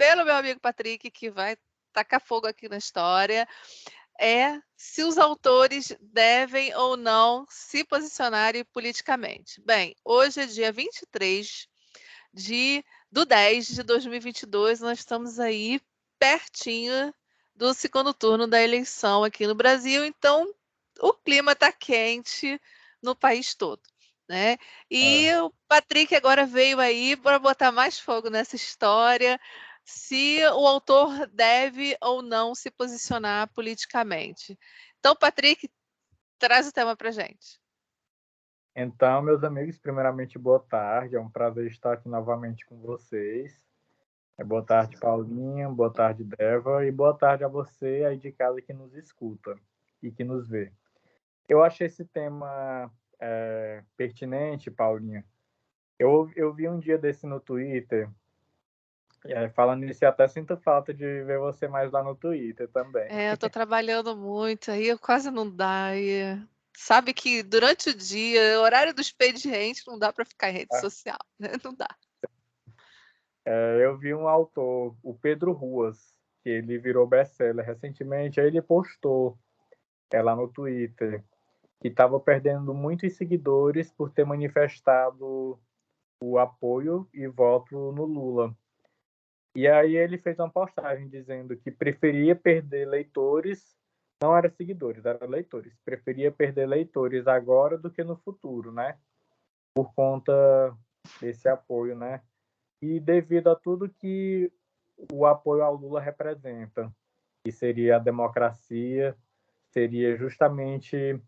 pelo meu amigo Patrick, que vai tacar fogo aqui na história, é se os autores devem ou não se posicionarem politicamente. Bem, hoje é dia 23 do 10 de 2022, nós estamos aí pertinho do segundo turno da eleição aqui no Brasil, então o clima está quente no país todo, né? E o Patrick agora veio aí para botar mais fogo nessa história, se o autor deve ou não se posicionar politicamente. Então, Patrick, traz o tema para gente. Então, meus amigos, primeiramente, boa tarde. É um prazer estar aqui novamente com vocês. Boa tarde, Paulinha. Boa tarde, Deva. E boa tarde a você aí de casa que nos escuta e que nos vê. Eu achei esse tema pertinente, Paulinha. Eu vi um dia desse no Twitter. Falando nisso, eu até sinto falta de ver você mais lá no Twitter também. Eu tô trabalhando muito, aí quase não dá. Sabe que durante o dia, horário do expediente, não dá para ficar em rede social, né? Não dá. Eu vi um autor, o Pedro Ruas, que ele virou best-seller recentemente, aí ele postou lá no Twitter que estava perdendo muitos seguidores por ter manifestado o apoio e voto no Lula. E aí ele fez uma postagem dizendo que preferia perder leitores, não era seguidores, era leitores, preferia perder leitores agora do que no futuro, né? Por conta desse apoio, né? E devido a tudo que o apoio ao Lula representa, que seria a democracia, seria justamente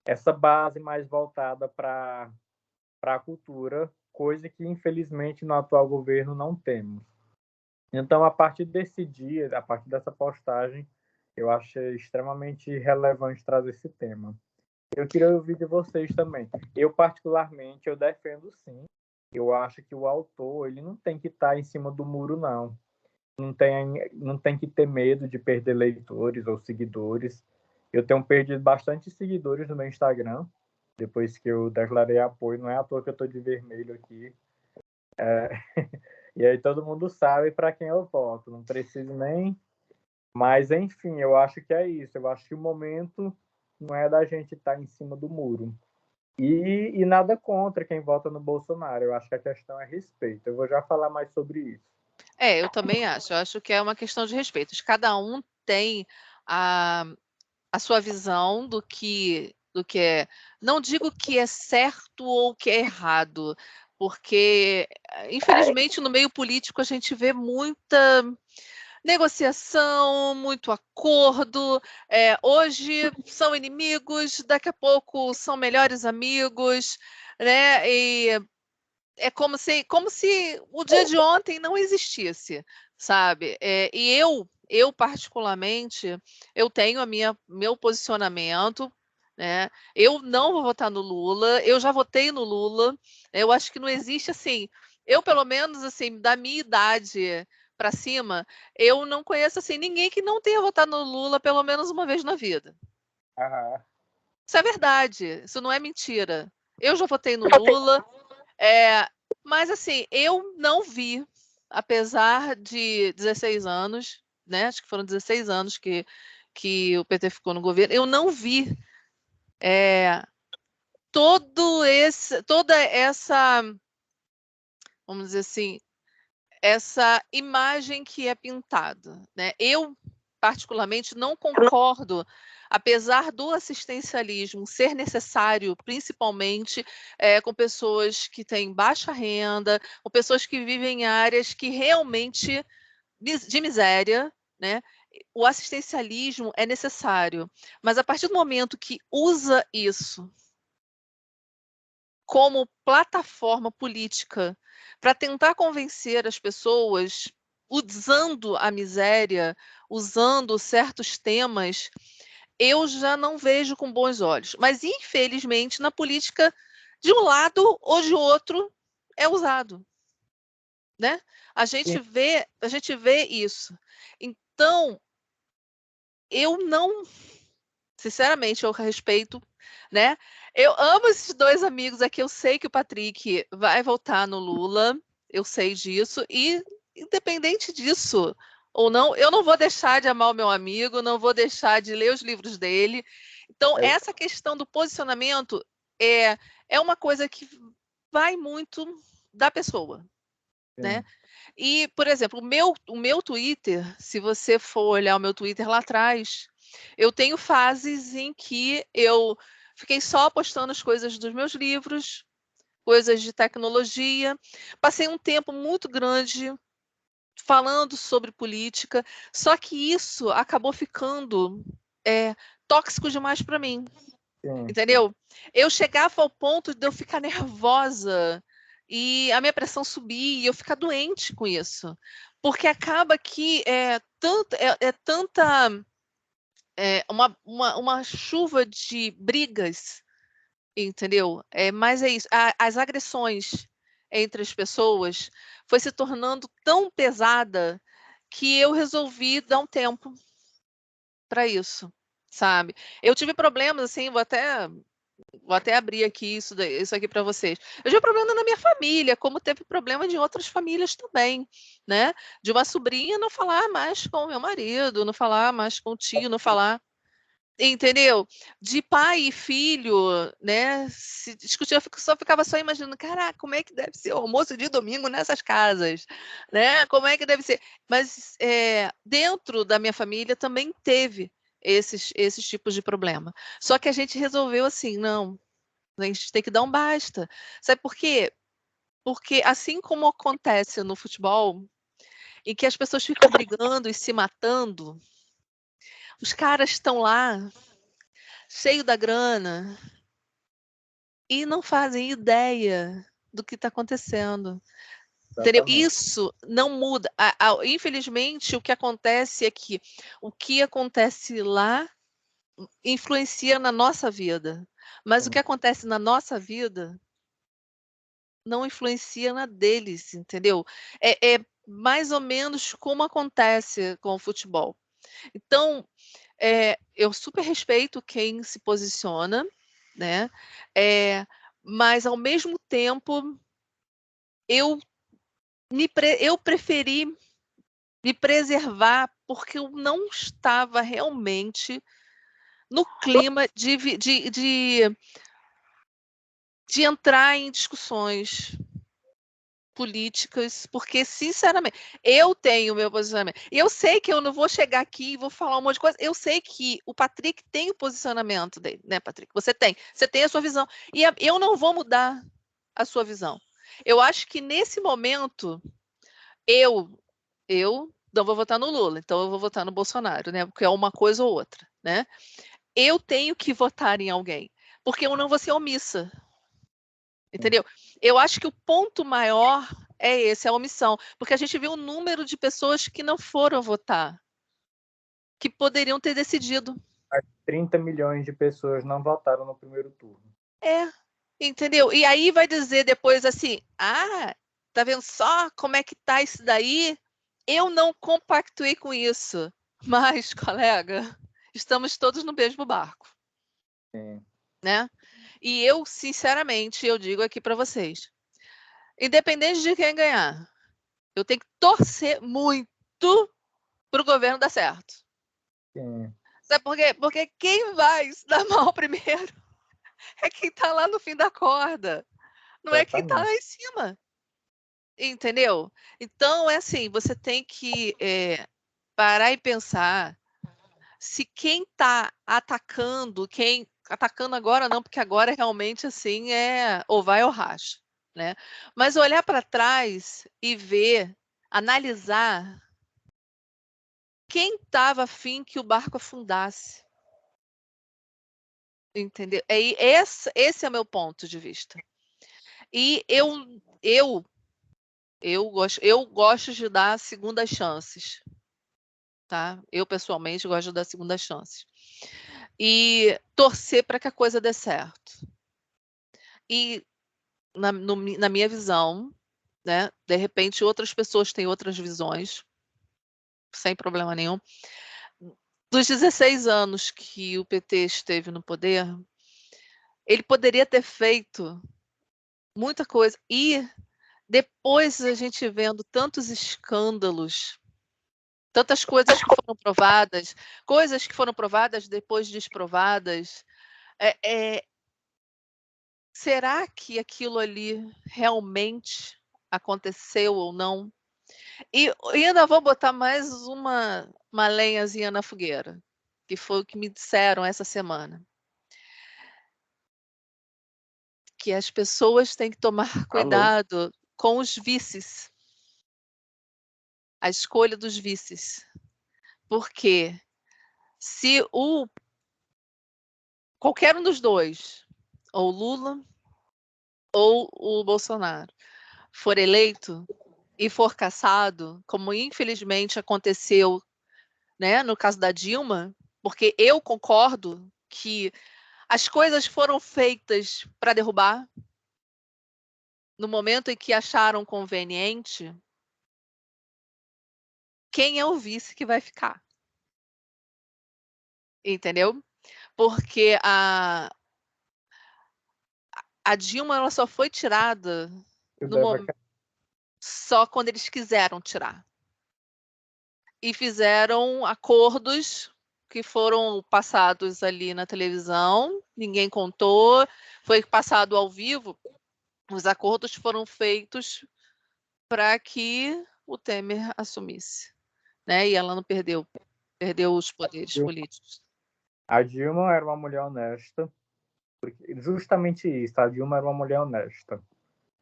essa base mais voltada para a cultura, coisa que infelizmente no atual governo não temos. Então, a partir desse dia, a partir dessa postagem, eu achei extremamente relevante trazer esse tema. Eu queria ouvir de vocês também. Eu, particularmente, eu defendo sim. Eu acho que o autor ele não tem que estar em cima do muro, não. Não tem que ter medo de perder leitores ou seguidores. Eu tenho perdido bastante seguidores no meu Instagram, depois que eu declarei apoio. Não é à toa que eu estou de vermelho aqui. E aí todo mundo sabe para quem eu voto. Não preciso nem... Mas, enfim, eu acho que é isso. Eu acho que o momento não é da gente estar em cima do muro. E nada contra quem vota no Bolsonaro. Eu acho que a questão é respeito. Eu vou já falar mais sobre isso. Eu também acho. Eu acho que é uma questão de respeito. Cada um tem a sua visão do que é. Não digo que é certo ou que é errado, porque, infelizmente, no meio político a gente vê muita negociação, muito acordo. Hoje são inimigos, daqui a pouco são melhores amigos, né? E é como se o dia de ontem não existisse, sabe? E eu particularmente, eu tenho meu posicionamento, né? Eu não vou votar no Lula, eu já votei no Lula. Eu acho que não existe assim, eu pelo menos assim, da minha idade para cima, eu não conheço assim ninguém que não tenha votado no Lula pelo menos uma vez na vida. Aham. Isso é verdade, isso não é mentira. Eu já votei no Lula, é, mas assim, eu não vi, apesar de 16 anos, né? Acho que foram 16 anos que o PT ficou no governo, eu não vi toda essa, vamos dizer assim, essa imagem que é pintada, né? Eu, particularmente, não concordo, apesar do assistencialismo ser necessário, principalmente com pessoas que têm baixa renda, com pessoas que vivem em áreas que realmente de miséria, né? O assistencialismo é necessário, mas a partir do momento que usa isso como plataforma política para tentar convencer as pessoas, usando a miséria, usando certos temas, eu já não vejo com bons olhos. Mas, infelizmente, na política, de um lado ou de outro, é usado, né? A gente vê isso. Então, eu não, sinceramente, eu respeito, né? Eu amo esses dois amigos aqui. Eu sei que o Patrick vai votar no Lula. eu sei disso, e independente disso ou não, eu não vou deixar de amar o meu amigo, não vou deixar de ler os livros dele. Então, essa questão do posicionamento é uma coisa que vai muito da pessoa, né? E, por exemplo, o meu Twitter, se você for olhar o meu Twitter lá atrás, eu tenho fases em que eu fiquei só postando as coisas dos meus livros, coisas de tecnologia. Passei um tempo muito grande falando sobre política, só que isso acabou ficando tóxico demais para mim, entendeu? Eu chegava ao ponto de eu ficar nervosa e a minha pressão subir e eu ficar doente com isso, porque acaba que uma chuva de brigas, entendeu? Mas é isso. As agressões entre as pessoas foi se tornando tão pesada que eu resolvi dar um tempo para isso, sabe? Eu tive problemas, assim, vou até abrir aqui isso aqui para vocês. Eu tive problema na minha família, como teve problema de outras famílias também, né? De uma sobrinha não falar mais com o meu marido, não falar mais com o tio, não falar. Entendeu? De pai e filho, né? Se discutir, eu ficava só imaginando, caraca, como é que deve ser o almoço de domingo nessas casas, né? Como é que deve ser? Mas dentro da minha família também teve esses tipos de problema. Só que a gente resolveu assim, não, a gente tem que dar um basta. Sabe por quê? Porque assim como acontece no futebol, em que as pessoas ficam brigando e se matando, os caras estão lá cheio da grana e não fazem ideia do que está acontecendo. Entendeu? Isso não muda. Infelizmente, o que acontece é que o que acontece lá influencia na nossa vida. Mas o que acontece na nossa vida não influencia na deles, entendeu? É mais ou menos como acontece com o futebol. Então, eu super respeito quem se posiciona, né? Mas, ao mesmo tempo, eu eu preferi me preservar porque eu não estava realmente no clima de entrar em discussões políticas, porque, sinceramente, eu tenho o meu posicionamento. E eu sei que eu não vou chegar aqui e vou falar um monte de coisa. Eu sei que o Patrick tem o posicionamento dele, né, Patrick? Você tem a sua visão. E eu não vou mudar a sua visão. Eu acho que, nesse momento, eu não vou votar no Lula, então eu vou votar no Bolsonaro, né? Porque é uma coisa ou outra, né? Eu tenho que votar em alguém, porque eu não vou ser omissa. Entendeu? Eu acho que o ponto maior é esse, a omissão, porque a gente viu um número de pessoas que não foram votar, que poderiam ter decidido. 30 milhões de pessoas não votaram no primeiro turno. Entendeu? E aí vai dizer depois assim, tá vendo só como é que tá isso daí? Eu não compactuei com isso, mas, colega, estamos todos no mesmo barco. Sim. Né? E eu, sinceramente, eu digo aqui para vocês, independente de quem ganhar, eu tenho que torcer muito para o governo dar certo. Sim. Sabe por quê? Porque quem vai se dar mal primeiro é quem está lá no fim da corda, não é quem está lá em cima. Entendeu? Então, é assim, você tem que parar e pensar se quem está atacando, atacando agora não, porque agora realmente assim ou vai ou racha, né? Mas olhar para trás e ver, analisar quem estava afim que o barco afundasse. Entendeu? Esse é o meu ponto de vista. E eu gosto de dar segundas chances. Tá? Eu, pessoalmente, gosto de dar segundas chances. E torcer para que a coisa dê certo. E, na minha visão, né, de repente, outras pessoas têm outras visões, sem problema nenhum. Dos 16 anos que o PT esteve no poder, ele poderia ter feito muita coisa. E depois a gente vendo tantos escândalos, tantas coisas que foram provadas, coisas que foram provadas depois desprovadas, será que aquilo ali realmente aconteceu ou não? E ainda vou botar mais uma lenhazinha na fogueira, que foi o que me disseram essa semana. Que as pessoas têm que tomar cuidado com os vices. A escolha dos vices. Porque se qualquer um dos dois, ou Lula ou o Bolsonaro, for eleito e for cassado, como infelizmente aconteceu, né, no caso da Dilma, porque eu concordo que as coisas foram feitas para derrubar, no momento em que acharam conveniente, quem é o vice que vai ficar? Entendeu? Porque a Dilma ela só foi tirada só quando eles quiseram tirar. E fizeram acordos que foram passados ali na televisão, ninguém contou, foi passado ao vivo. Os acordos foram feitos para que o Temer assumisse, né? E ela não perdeu os poderes políticos. A Dilma era uma mulher honesta, porque justamente isso, a Dilma era uma mulher honesta.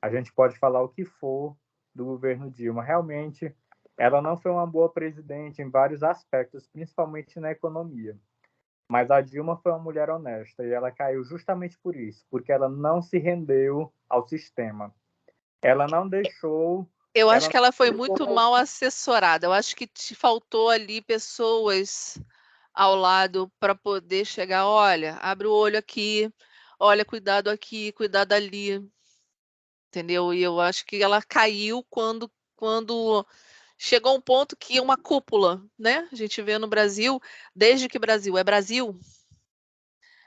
A gente pode falar o que for do governo Dilma. Realmente, ela não foi uma boa presidente em vários aspectos, principalmente na economia. Mas a Dilma foi uma mulher honesta e ela caiu justamente por isso, porque ela não se rendeu ao sistema. Ela não deixou. Eu acho que ela foi muito mal assessorada. Eu acho que te faltou ali pessoas ao lado para poder chegar. Olha, abre o olho aqui, olha, cuidado aqui, cuidado ali. Entendeu? E eu acho que ela caiu quando chegou um ponto que uma cúpula, né? A gente vê no Brasil, desde que Brasil é Brasil,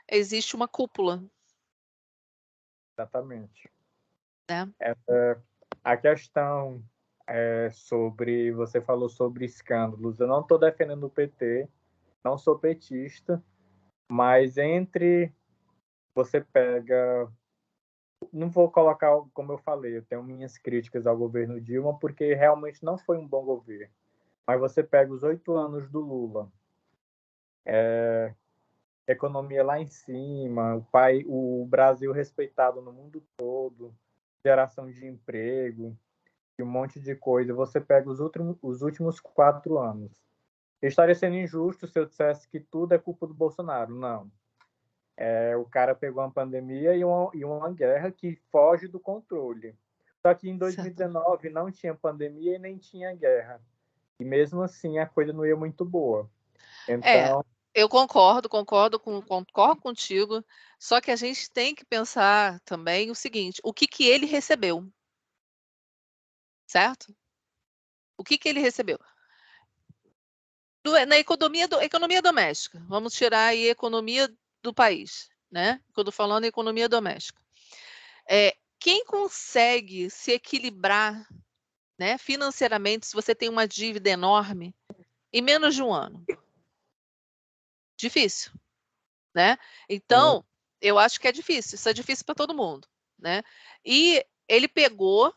existe uma cúpula. Exatamente. Né? A questão sobre. Você falou sobre escândalos. Eu não estou defendendo o PT, não sou petista, mas entre. Você pega. Não vou colocar, como eu falei, eu tenho minhas críticas ao governo Dilma, porque realmente não foi um bom governo. Mas você pega os 8 anos do Lula, economia lá em cima, o Brasil respeitado no mundo todo, geração de emprego, e um monte de coisa. Você pega os últimos 4 anos. Eu estaria sendo injusto se eu dissesse que tudo é culpa do Bolsonaro. Não. O cara pegou uma pandemia e uma guerra que foge do controle. Só que em 2019 não tinha pandemia e nem tinha guerra. E mesmo assim a coisa não ia muito boa. Então, eu concordo contigo. Só que a gente tem que pensar também o seguinte: o que ele recebeu? Certo? O que ele recebeu? Na economia doméstica. Vamos tirar aí a economia do país, né? Quando falando em economia doméstica. Quem consegue se equilibrar, né, financeiramente, se você tem uma dívida enorme, em menos de um ano? Difícil, né? Então, eu acho que é difícil. Isso é difícil para todo mundo, né? E ele pegou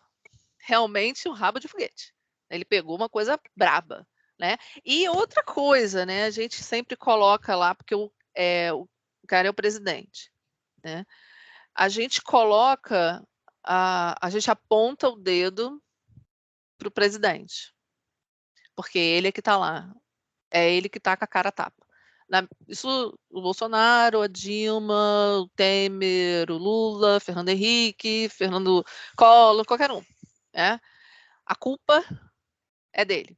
realmente um rabo de foguete. Ele pegou uma coisa braba, né? E outra coisa, né? A gente sempre coloca lá, porque o cara é o presidente, né? A gente coloca, a gente aponta o dedo para o presidente, porque ele é que está lá, é ele que está com a cara a tapa. Isso, o Bolsonaro, a Dilma, o Temer, o Lula, Fernando Henrique, Fernando Collor, qualquer um, né? A culpa é dele.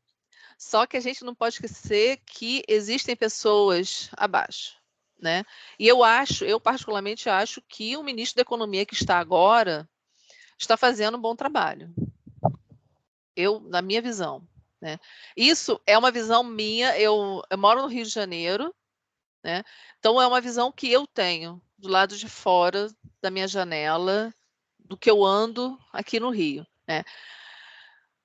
Só que a gente não pode esquecer que existem pessoas abaixo, né? E eu particularmente acho que o ministro da Economia que está agora está fazendo um bom trabalho. Na minha visão, né? Isso é uma visão minha. Eu moro no Rio de Janeiro, né? Então é uma visão que eu tenho do lado de fora da minha janela, do que eu ando aqui no Rio. né?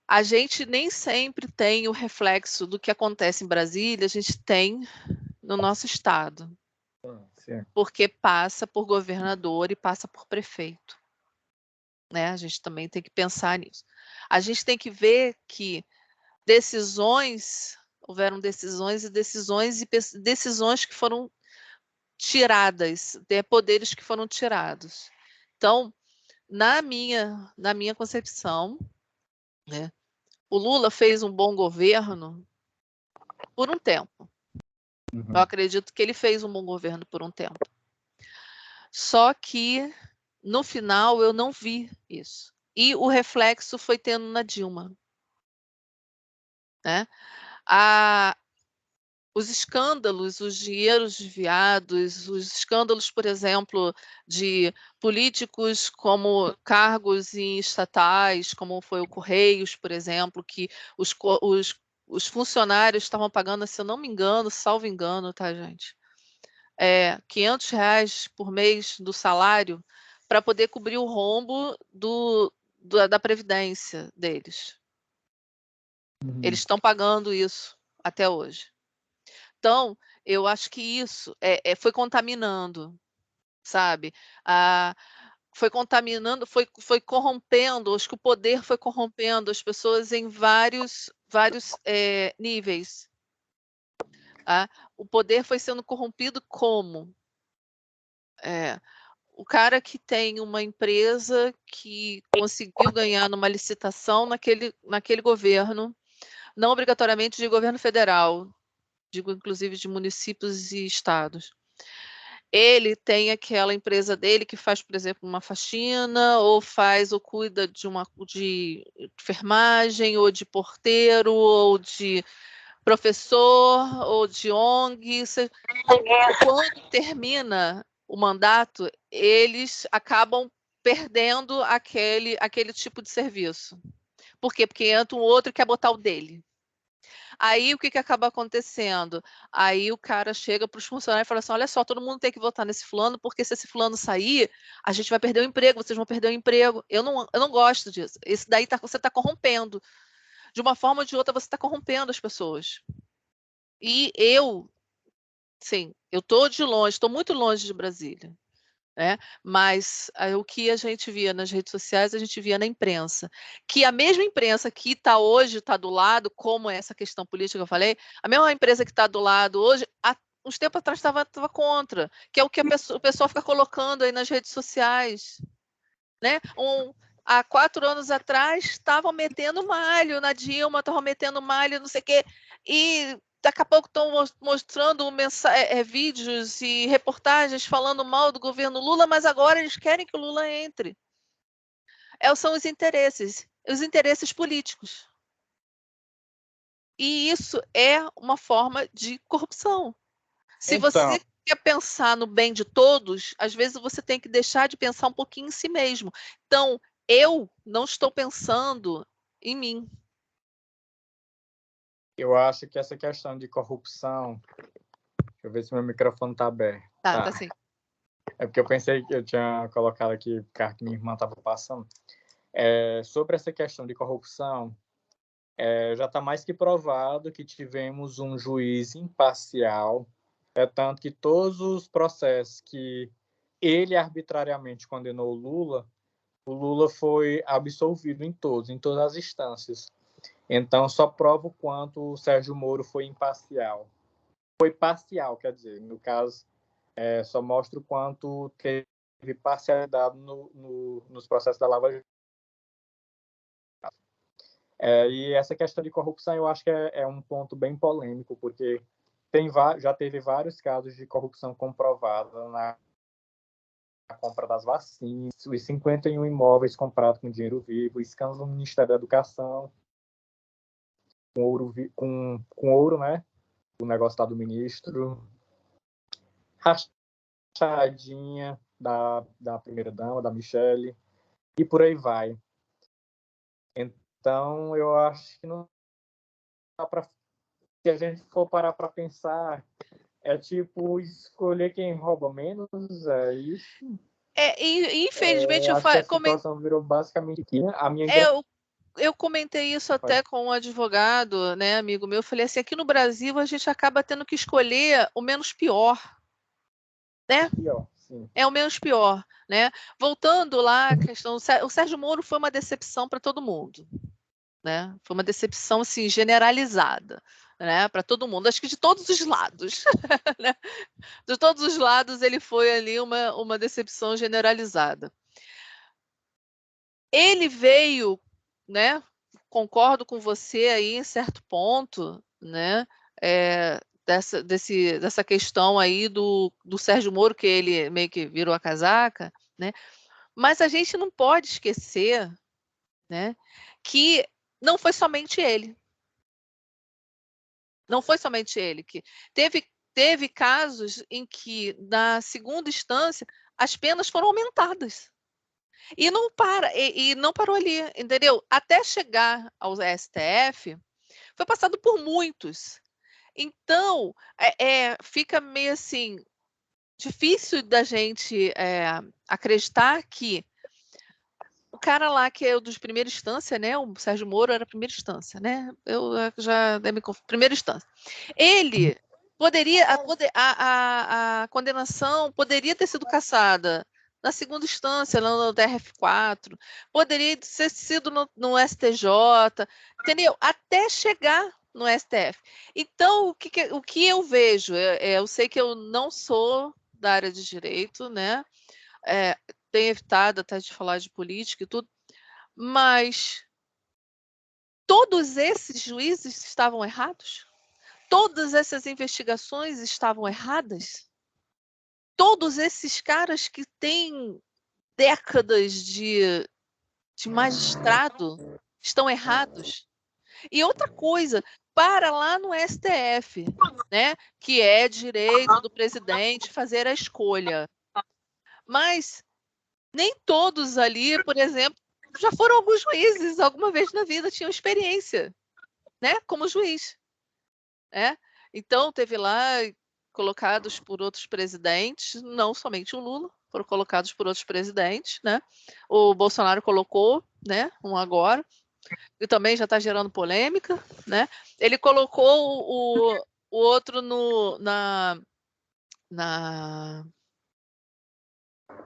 A gente nem sempre tem o reflexo do que acontece em Brasília, a gente tem no nosso estado, Sim. porque passa por governador e passa por prefeito, né? A gente também tem que pensar nisso. A gente tem que ver que houveram decisões e decisões que foram tiradas, poderes que foram tirados. Então, na minha concepção, né, o Lula fez um bom governo por um tempo. Eu acredito que ele fez um bom governo por um tempo. Só que, no final, eu não vi isso. E o reflexo foi tendo na Dilma, né? Os escândalos, os dinheiros desviados, os escândalos, por exemplo, de políticos como cargos em estatais, como foi o Correios, por exemplo, que os funcionários estavam pagando, se eu não me engano, salvo engano, tá, gente? R$ 500 por mês do salário para poder cobrir o rombo da Previdência deles. Eles estão pagando isso até hoje. Então, eu acho que isso foi contaminando, sabe? Foi contaminando, foi corrompendo, acho que o poder foi corrompendo as pessoas em vários níveis. Tá? O poder foi sendo corrompido como? O cara que tem uma empresa que conseguiu ganhar numa licitação naquele governo, não obrigatoriamente de governo federal, digo inclusive de municípios e estados. Ele tem aquela empresa dele que faz, por exemplo, uma faxina, ou cuida de enfermagem, ou de porteiro, ou de professor, ou de ONG. Quando termina o mandato, eles acabam perdendo aquele tipo de serviço. Por quê? Porque entra um outro e quer botar o dele. Aí o que acaba acontecendo? Aí o cara chega para os funcionários e fala assim: olha só, todo mundo tem que votar nesse fulano, porque se esse fulano sair, a gente vai perder o emprego, vocês vão perder o emprego. Eu não gosto disso. Esse daí você está corrompendo. De uma forma ou de outra, você está corrompendo as pessoas. E sim, eu estou muito longe de Brasília. Né? Mas o que a gente via nas redes sociais, a gente via na imprensa. Que a mesma imprensa que hoje está do lado, como essa questão política que eu falei, a mesma imprensa que está do lado hoje, há uns tempos atrás estava contra, que é o que o pessoal fica colocando aí nas redes sociais. Né? Há 4 anos atrás, estavam metendo malho na Dilma, estavam metendo malho, não sei o quê, e daqui a pouco estão mostrando vídeos e reportagens falando mal do governo Lula, mas agora eles querem que o Lula entre. São os interesses políticos. E isso é uma forma de corrupção. Se Então, você quer pensar no bem de todos, às vezes você tem que deixar de pensar um pouquinho em si mesmo. Então, eu não estou pensando em mim. eu acho que essa questão de corrupção. Deixa eu ver se meu microfone está aberto. Tá sim. É porque eu pensei que eu tinha colocado aqui o carro que minha irmã estava passando. Sobre essa questão de corrupção, já está mais que provado que tivemos um juiz imparcial, tanto que todos os processos que ele arbitrariamente condenou o Lula foi absolvido em todas as instâncias. Então, só prova o quanto o Sérgio Moro foi imparcial. Foi parcial, quer dizer, no caso, só mostra o quanto teve parcialidade nos processos da Lava Jato. E essa questão de corrupção eu acho que é um ponto bem polêmico, porque já teve vários casos de corrupção comprovada na compra das vacinas, os 51 imóveis comprados com dinheiro vivo, o escândalo do Ministério da Educação, com ouro, né? O negócio lá do ministro, rachadinha da primeira-dama, da Michelle, e por aí vai. Então, eu acho que não dá para. Se a gente for parar para pensar, é tipo escolher quem rouba menos, é isso. Infelizmente, acho que a situação virou basicamente aqui, né? A minha eu comentei isso até com um advogado, né, amigo meu. Eu falei assim: aqui no Brasil a gente acaba tendo que escolher o menos pior, né? pior, sim. É o menos pior, né? Voltando lá à questão, o Sérgio Moro foi uma decepção para todo mundo, né? Foi uma decepção assim generalizada, né? Para todo mundo, acho que de todos os lados, né? De todos os lados ele foi ali uma decepção generalizada. Ele veio, né? Concordo com você aí em certo ponto, né? Dessa questão aí do Sérgio Moro, que ele meio que virou a casaca, né? Mas a gente não pode esquecer, né, que não foi somente ele. Não foi somente ele que teve casos em que na segunda instância as penas foram aumentadas. E não parou ali, entendeu? Até chegar ao STF, foi passado por muitos. Então, fica meio assim difícil da gente acreditar que o cara lá que é o dos primeira instância, né? O Sérgio Moro era primeira instância, né? Eu já me confundo. Primeira instância. Ele poderia a condenação poderia ter sido cassada na segunda instância, no TRF4, poderia ter sido no STJ, entendeu? Até chegar no STF. Então, o que eu vejo, eu sei que eu não sou da área de direito, né? Tenho evitado até de falar de política e tudo, mas todos esses juízes estavam errados? Todas essas investigações estavam erradas? Todos esses caras que têm décadas de magistrado estão errados? E outra coisa, para lá no STF, né, que é direito do presidente fazer a escolha. Mas nem todos ali, por exemplo, já foram alguns juízes, alguma vez na vida tinham experiência, né, como juiz, né? Então teve lá colocados por outros presidentes, não somente o Lula, foram colocados por outros presidentes, né? O Bolsonaro colocou, né, um agora, e também já está gerando polêmica, né? Ele colocou o outro na...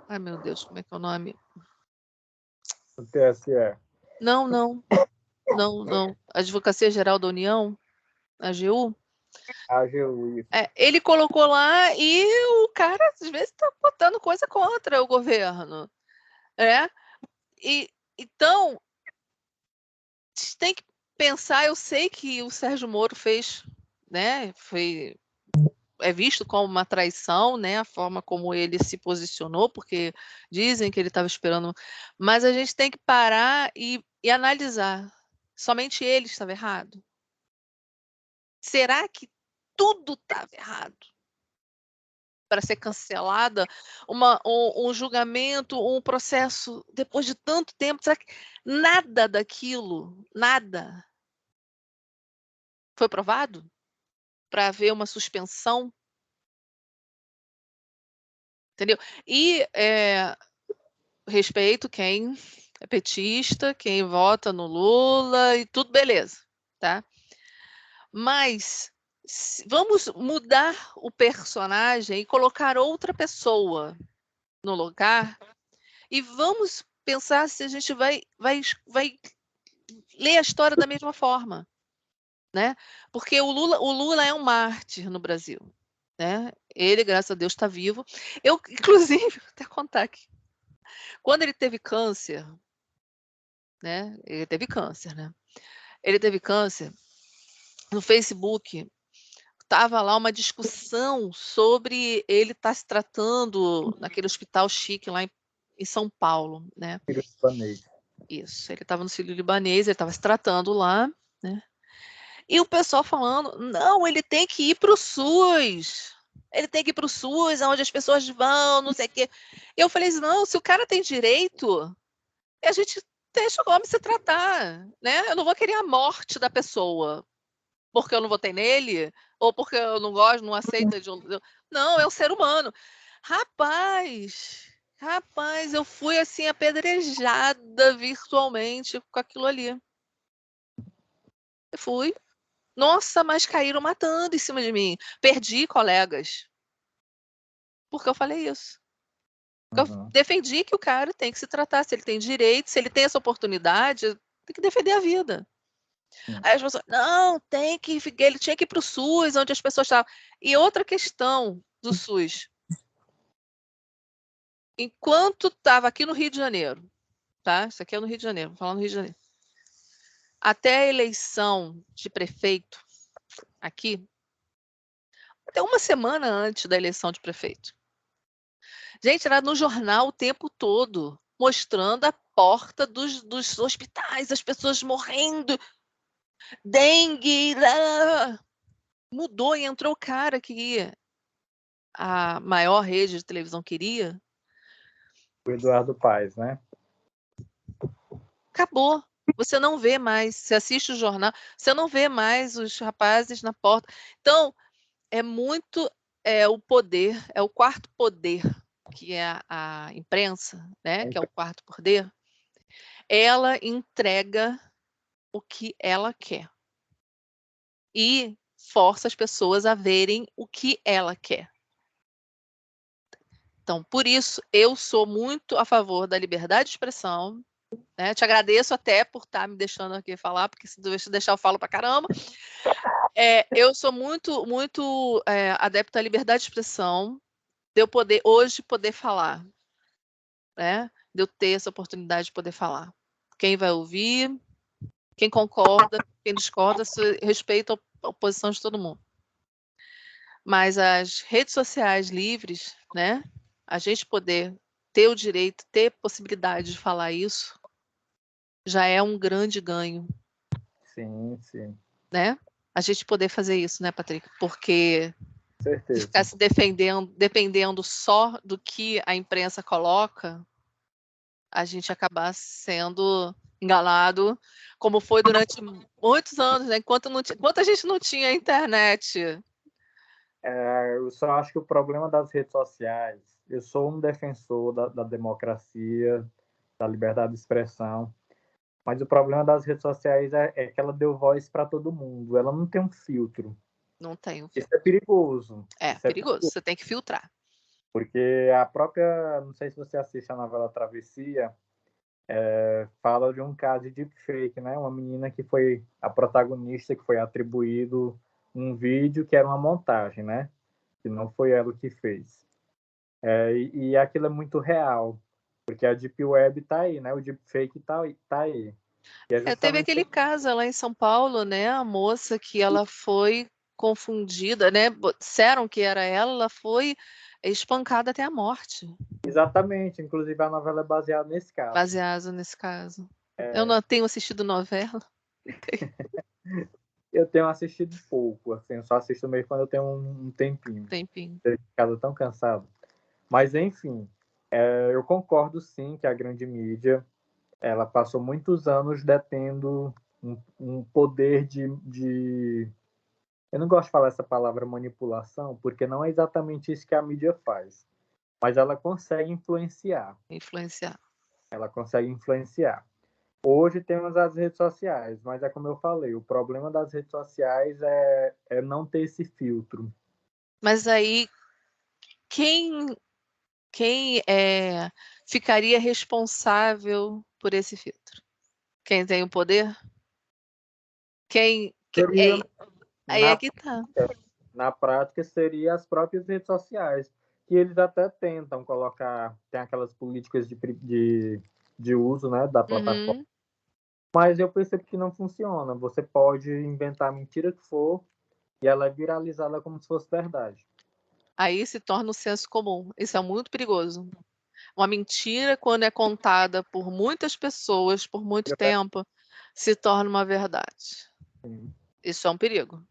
Ai, meu Deus, como é que é o nome? O TSE. Não. Advocacia Geral da União, AGU. AGU, isso. Ele colocou lá e o cara, às vezes, está botando coisa contra o governo. Então, tem que pensar, eu sei que o Sérgio Moro fez, né, é visto como uma traição, né, a forma como ele se posicionou, porque dizem que ele estava esperando, mas a gente tem que parar e analisar. Somente ele estava errado? Será que tudo estava errado para ser cancelada um julgamento, um processo depois de tanto tempo? Será que nada daquilo, nada foi provado para haver uma suspensão? Entendeu? E respeito quem é petista, quem vota no Lula e tudo beleza, tá? Mas vamos mudar o personagem e colocar outra pessoa no lugar e vamos pensar se a gente vai ler a história da mesma forma, né? Porque o Lula é um mártir no Brasil, né? Ele, graças a Deus, está vivo. Eu, inclusive, vou até contar aqui. Quando ele teve câncer, né? Ele teve câncer, né? Ele teve câncer. No Facebook estava lá uma discussão sobre ele estar se tratando naquele hospital chique lá em São Paulo, né? Isso, ele estava no Sírio-Libanês, ele estava se tratando lá, né? E o pessoal falando, não, ele tem que ir para o SUS. Ele tem que ir para o SUS, onde as pessoas vão, não sei o quê. Eu falei assim, não, se o cara tem direito, a gente deixa o homem se tratar, né? Eu não vou querer a morte da pessoa porque eu não votei nele, ou porque eu não gosto, não aceito. Não, é um ser humano. Rapaz, Rapaz, eu fui assim apedrejada virtualmente com aquilo ali. Eu fui. Nossa, mas caíram matando em cima de mim. Perdi colegas. Porque eu falei isso. Eu defendi que o cara tem que se tratar, se ele tem direito, se ele tem essa oportunidade, tem que defender a vida. Aí as pessoas, não, ele tinha que ir para o SUS, onde as pessoas estavam. E outra questão do SUS. Enquanto estava aqui no Rio de Janeiro, tá? Isso aqui é no Rio de Janeiro, vou falar no Rio de Janeiro. Até a eleição de prefeito aqui, até uma semana antes da eleição de prefeito. Gente, era no jornal o tempo todo, mostrando a porta dos hospitais, as pessoas morrendo, dengue, mudou e entrou o cara que a maior rede de televisão queria. O Eduardo Paes, né? Acabou. Você não vê mais, você assiste o jornal, você não vê mais os rapazes na porta. Então, é muito o poder, é o quarto poder, que é a imprensa, né? Que é o quarto poder. Ela entrega o que ela quer e força as pessoas a verem o que ela quer. Então, por isso, eu sou muito a favor da liberdade de expressão, né? Te agradeço até por estar me deixando aqui falar, porque se deixar eu falo pra caramba. Eu sou muito, muito adepta à liberdade de expressão, de eu hoje poder falar, né? De eu ter essa oportunidade de poder falar. Quem vai ouvir, quem concorda, quem discorda, respeita a posição de todo mundo. Mas as redes sociais livres, né? A gente poder ter o direito, ter possibilidade de falar isso, já é um grande ganho. Sim, sim. Né? A gente poder fazer isso, né, Patrick? Porque certeza. se ficar se defendendo, dependendo só do que a imprensa coloca, a gente acaba sendo enganado, como foi durante muitos anos, né? Enquanto a gente não tinha internet. Eu só acho que o problema das redes sociais, eu sou um defensor da democracia, da liberdade de expressão, mas o problema das redes sociais é que ela deu voz para todo mundo, ela não tem um filtro. Não tem um Isso filtro. é perigoso. Isso Perigoso, você tem que filtrar. Porque a própria, não sei se você assiste a novela Travessia, fala de um caso de deepfake, né? Uma menina que foi a protagonista, que foi atribuído um vídeo que era uma montagem, né? Que não foi ela que fez. E aquilo é muito real, porque a Deep Web tá aí, né? O deepfake tá aí. E Teve aquele caso lá em São Paulo, né? A moça que ela foi confundida, né? Disseram que era ela foi espancada até a morte. Exatamente, inclusive a novela é baseada nesse caso. Baseado nesse caso. Eu não tenho assistido novela. Eu tenho assistido pouco, assim, eu só assisto mesmo quando eu tenho um tempinho. Em casa tão cansado. Mas, enfim, eu concordo sim que a grande mídia ela passou muitos anos detendo um poder de... Eu não gosto de falar essa palavra manipulação, porque não é exatamente isso que a mídia faz. Mas ela consegue influenciar. Ela consegue influenciar. Hoje temos as redes sociais, mas é como eu falei, o problema das redes sociais é não ter esse filtro. Mas aí, quem ficaria responsável por esse filtro? Quem tem o poder? Aí é que tá. Na prática, seria as próprias redes sociais, que eles até tentam colocar, tem aquelas políticas de uso, né, da plataforma. Uhum. Mas eu percebo que não funciona. Você pode inventar a mentira que for e ela é viralizada como se fosse verdade. Aí se torna o senso comum. Isso é muito perigoso. Uma mentira, quando é contada por muitas pessoas por muito tempo, se torna uma verdade. Isso é um perigo.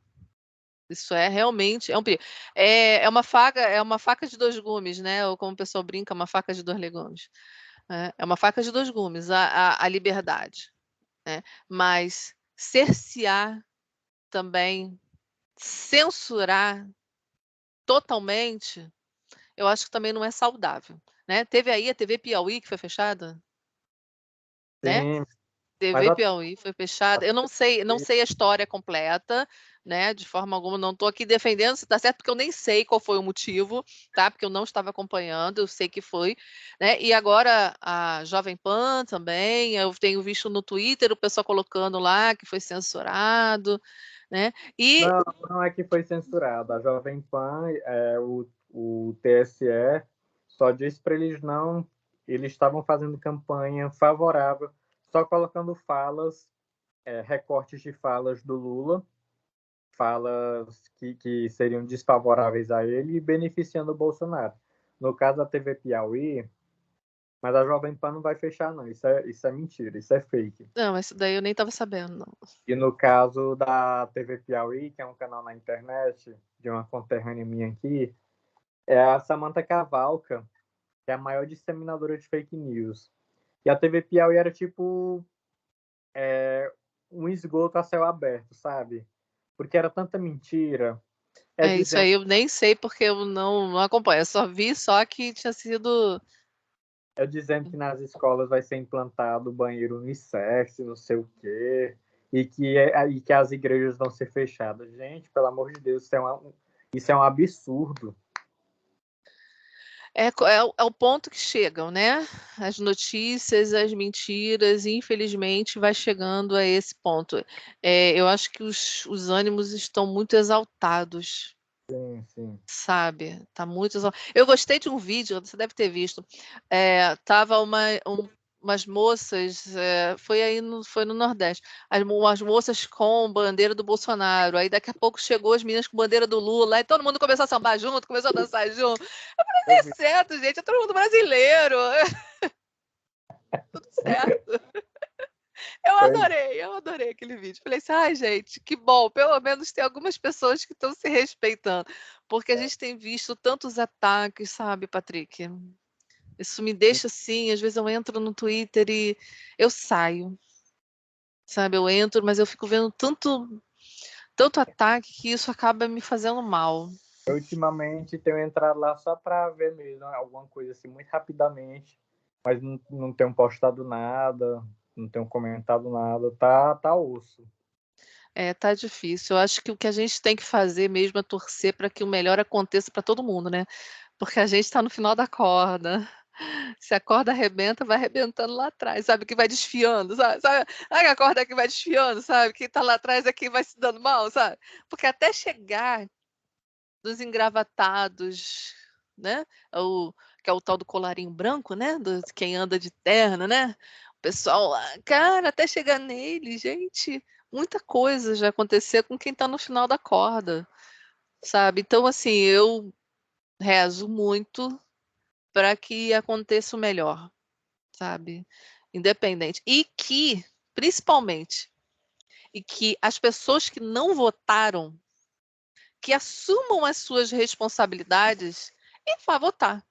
Isso é realmente um perigo. É uma faca de dois gumes, né? Ou como o pessoal brinca, uma faca de dois legumes. É uma faca de dois gumes, a liberdade. Né? Mas cercear também, censurar totalmente, eu acho que também não é saudável. né? Teve aí a TV Piauí que foi fechada, né? Sim, mas TV Piauí foi fechada. Eu não sei a história completa, né? De forma alguma, não estou aqui defendendo se está certo, porque eu nem sei qual foi o motivo, tá? Porque eu não estava acompanhando, eu sei que foi, né? E agora a Jovem Pan também, eu tenho visto no Twitter o pessoal colocando lá que foi censurado, né? E não, não é que foi censurada. A Jovem Pan, o TSE só disse para eles não. Eles estavam fazendo campanha favorável, só colocando falas, recortes de falas do Lula, falas que seriam desfavoráveis a ele e beneficiando o Bolsonaro. No caso da TV Piauí, mas a Jovem Pan não vai fechar, não. Isso é mentira, isso é fake. não, isso daí eu nem estava sabendo, não. E no caso da TV Piauí, que é um canal na internet, de uma conterrânea minha aqui, é a Samantha Cavalca, que é a maior disseminadora de fake news. E a TV Piauí era tipo um esgoto a céu aberto, sabe? Porque era tanta mentira. É É isso dizendo, aí, eu nem sei porque eu não acompanho. Eu só vi só que tinha sido. é dizendo que nas escolas vai ser implantado banheiro unissex, não sei o quê, e que as igrejas vão ser fechadas. Gente, pelo amor de Deus, isso é um absurdo. É o ponto que chegam, né? As notícias, as mentiras, infelizmente, vai chegando a esse ponto. Eu acho que os ânimos estão muito exaltados, Sim, sim. sabe? Tá muito exaltado. Eu gostei de um vídeo, você deve ter visto. Tava umas moças, foi no Nordeste, umas moças com bandeira do Bolsonaro. Aí daqui a pouco chegou as meninas com bandeira do Lula, aí todo mundo começou a sambar junto, começou a dançar junto. Eu É vi. certo, gente, é todo mundo brasileiro. Tudo certo. Pois Eu adorei aquele vídeo. Falei assim, ai, gente, que bom, pelo menos tem algumas pessoas que estão se respeitando. Porque a gente tem visto tantos ataques, sabe, Patrick? Isso me deixa assim, às vezes eu entro no Twitter e eu saio, sabe? Eu entro, mas eu fico vendo tanto ataque que isso acaba me fazendo mal. eu ultimamente tenho entrado lá só para ver mesmo alguma coisa assim, muito rapidamente, mas não tenho postado nada, não tenho comentado nada, tá osso. Tá difícil. Eu acho que o que a gente tem que fazer mesmo é torcer para que o melhor aconteça para todo mundo, né? Porque a gente está no final da corda. Se a corda arrebenta, vai arrebentando lá atrás, sabe? Que vai desfiando, sabe a corda que vai desfiando, sabe? Quem tá lá atrás é quem vai se dando mal, sabe? Porque até chegar dos engravatados, né? O, que é o tal do colarinho branco, né? Quem anda de terno, né? O pessoal lá, cara, até chegar nele, gente, muita coisa já aconteceu com quem tá no final da corda, sabe? Então, assim, eu rezo muito para que aconteça o melhor, sabe? Independente. E que, principalmente, e que as pessoas que não votaram, que assumam as suas responsabilidades e vá votar.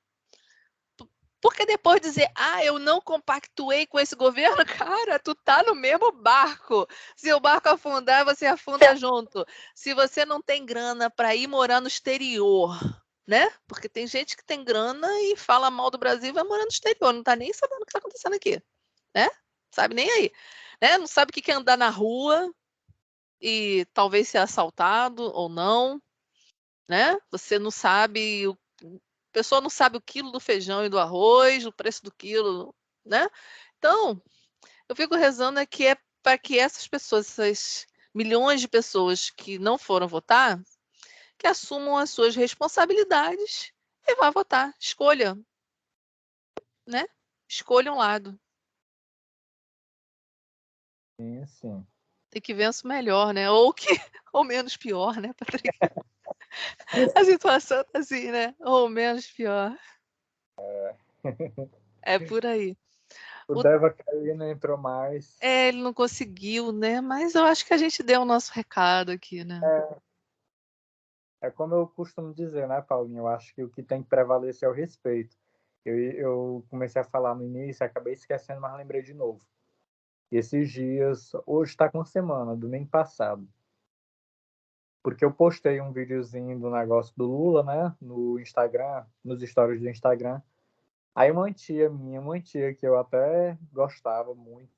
Porque depois dizer, eu não compactuei com esse governo, cara, tu tá no mesmo barco. Se o barco afundar, você afunda junto. Se você não tem grana para ir morar no exterior, né? Porque tem gente que tem grana e fala mal do Brasil e vai morar no exterior, não tá nem sabendo o que tá acontecendo aqui, né? Sabe nem aí, né? Não sabe o que é andar na rua e talvez ser assaltado ou não, né? Você não sabe, a pessoa não sabe o quilo do feijão e do arroz, o preço do quilo, né? Então, eu fico rezando é para que essas pessoas, essas milhões de pessoas que não foram votar, que assumam as suas responsabilidades e vá votar. Escolha, né? Escolha um lado. Sim, sim. Tem que vença o melhor, né? Ou menos pior, né, Patrick? A situação tá assim, né? Ou menos pior. É por aí. O O- Deva caiu, não entrou mais. ele não conseguiu, né? Mas eu acho que a gente deu o nosso recado aqui, né? É como eu costumo dizer, né, Paulinho? Eu acho que o que tem que prevalecer é o respeito. Eu comecei a falar no início, acabei esquecendo, mas lembrei de novo. Esses dias, hoje está com semana, domingo passado, porque eu postei um videozinho do negócio do Lula, né, no Instagram, nos stories do Instagram, Aí uma tia que eu até gostava muito,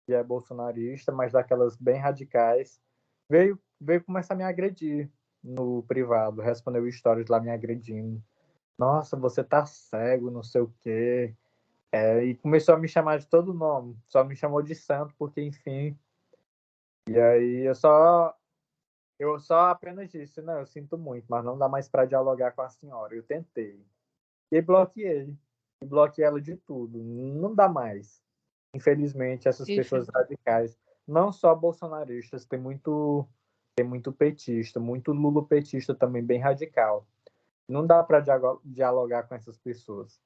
que é bolsonarista, mas daquelas bem radicais, veio começar a me agredir no privado, respondeu stories lá me agredindo. Nossa, você tá cego, não sei o quê. E começou a me chamar de todo nome. Só me chamou de santo, porque, enfim. E aí eu só apenas disse, não, eu sinto muito, mas não dá mais para dialogar com a senhora. Eu tentei. E bloqueei. E bloqueei ela de tudo. Não dá mais. Infelizmente, essas pessoas Enfim. radicais, não só bolsonaristas, tem muito petista, muito lulopetista também, bem radical. Não dá para dialogar com essas pessoas.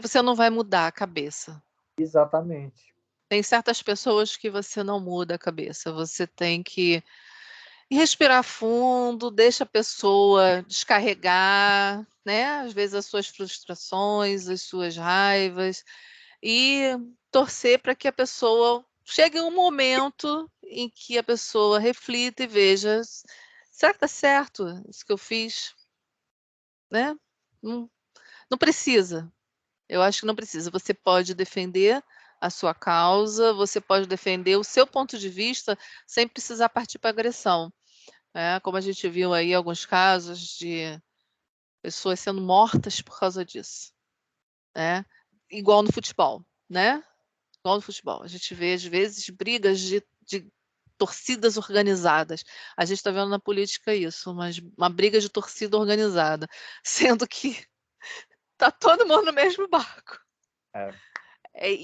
Você não vai mudar a cabeça. Exatamente. Tem certas pessoas que você não muda a cabeça. Você tem que respirar fundo, deixa a pessoa descarregar, né? Às vezes as suas frustrações, as suas raivas, e torcer para que a pessoa chegue um momento em que a pessoa reflita e veja, será que está certo isso que eu fiz? Né? Não, não precisa. Eu acho que não precisa. Você pode defender a sua causa, você pode defender o seu ponto de vista sem precisar partir para agressão. Como a gente viu aí alguns casos de pessoas sendo mortas por causa disso, né? Igual no futebol, né? Igual no futebol. A gente vê, às vezes, brigas de torcidas organizadas. A gente está vendo na política isso, mas uma briga de torcida organizada, sendo que tá todo mundo no mesmo barco. É.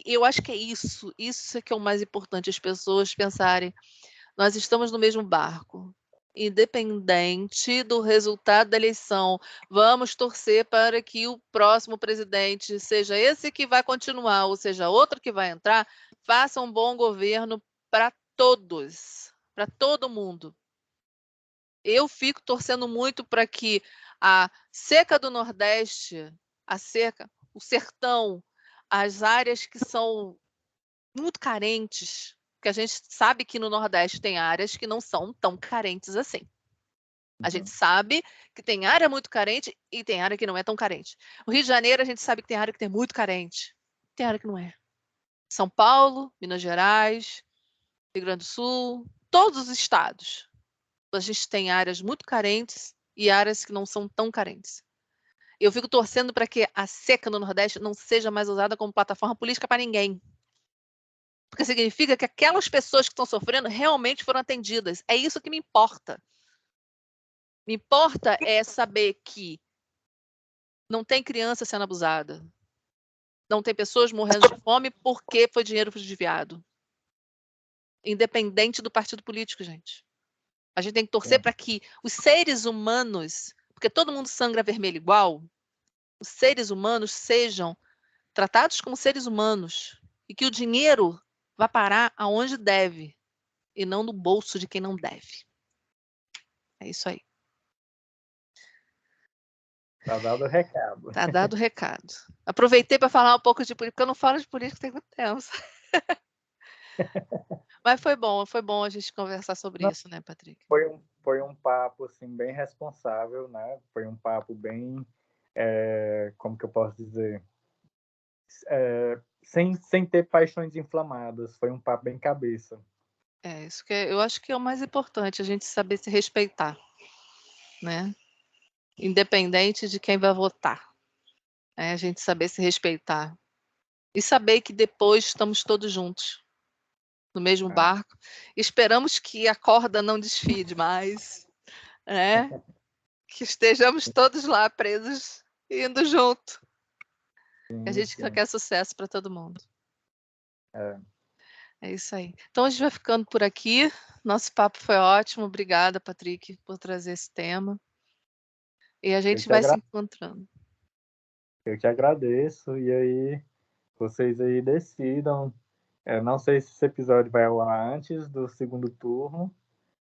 Eu acho que é isso é que é o mais importante, as pessoas pensarem, nós estamos no mesmo barco, independente do resultado da eleição, vamos torcer para que o próximo presidente, seja esse que vai continuar, ou seja outro que vai entrar, faça um bom governo para todos, para todo mundo. Eu fico torcendo muito para que a seca do Nordeste, o sertão, as áreas que são muito carentes, porque a gente sabe que no Nordeste tem áreas que não são tão carentes assim. A gente sabe que tem área muito carente e tem área que não é tão carente. No Rio de Janeiro, a gente sabe que tem área que tem muito carente. Tem área que não é. São Paulo, Minas Gerais, Rio Grande do Sul, todos os estados. A gente tem áreas muito carentes e áreas que não são tão carentes. Eu fico torcendo para que a seca no Nordeste não seja mais usada como plataforma política para ninguém. Porque significa que aquelas pessoas que estão sofrendo realmente foram atendidas. É isso que me importa. Me importa é saber que não tem criança sendo abusada. Não tem pessoas morrendo de fome porque foi dinheiro desviado. Independente do partido político, gente. A gente tem que torcer para que os seres humanos, porque todo mundo sangra vermelho igual, os seres humanos sejam tratados como seres humanos e que o dinheiro vá parar aonde deve e não no bolso de quem não deve. É isso aí. Tá dado o recado. Tá dado o recado. Aproveitei para falar um pouco de política, porque eu não falo de política tem muito tempo. Mas foi bom a gente conversar sobre Não, isso, né, Patrick? foi um papo assim, bem responsável, né? Foi um papo bem, como que eu posso dizer? Sem ter paixões inflamadas. Foi um papo bem cabeça. Isso que eu acho que é o mais importante, a gente saber se respeitar, né? Independente de quem vai votar. A gente saber se respeitar. E saber que depois estamos todos juntos, no mesmo barco. Esperamos que a corda não desfie demais, né? Que estejamos todos lá presos, indo junto. A Sim, gente sim. quer sucesso para todo mundo. É. É isso aí. Então a gente vai ficando por aqui. Nosso papo foi ótimo. Obrigada, Patrick, por trazer esse tema. E a Eu gente que, vai se agra... encontrando. eu que agradeço. E aí, vocês aí decidam. Não sei se esse episódio vai ao ar antes do segundo turno,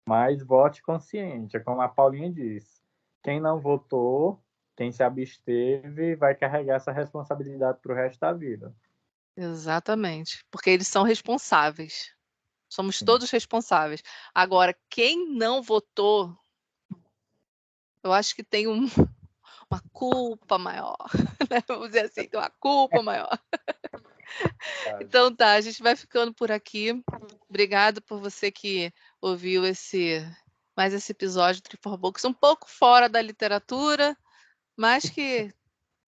mas vote consciente. É como a Paulinha disse. Quem não votou, quem se absteve, vai carregar essa responsabilidade para o resto da vida. Exatamente. Porque eles são responsáveis. Somos Sim. todos responsáveis. Agora, quem não votou, eu acho que tem uma culpa maior, né? Vamos dizer assim, tem uma culpa maior. Então tá, a gente vai ficando por aqui. Obrigado por você que ouviu mais esse episódio do Three for Books, um pouco fora da literatura, mas que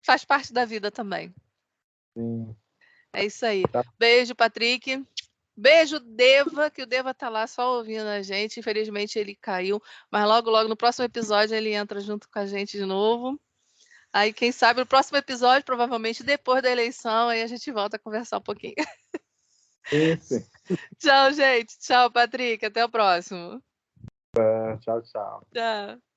faz parte da vida também. Sim. É isso aí. Tá. Beijo, Patrick. Beijo, Deva, que o Deva tá lá só ouvindo a gente. Infelizmente ele caiu, mas logo, logo no próximo episódio ele entra junto com a gente de novo. Aí, quem sabe, no próximo episódio, provavelmente depois da eleição, aí a gente volta a conversar um pouquinho. Esse. Tchau, gente. Tchau, Patrick. Até o próximo. Tchau, tchau. Tchau.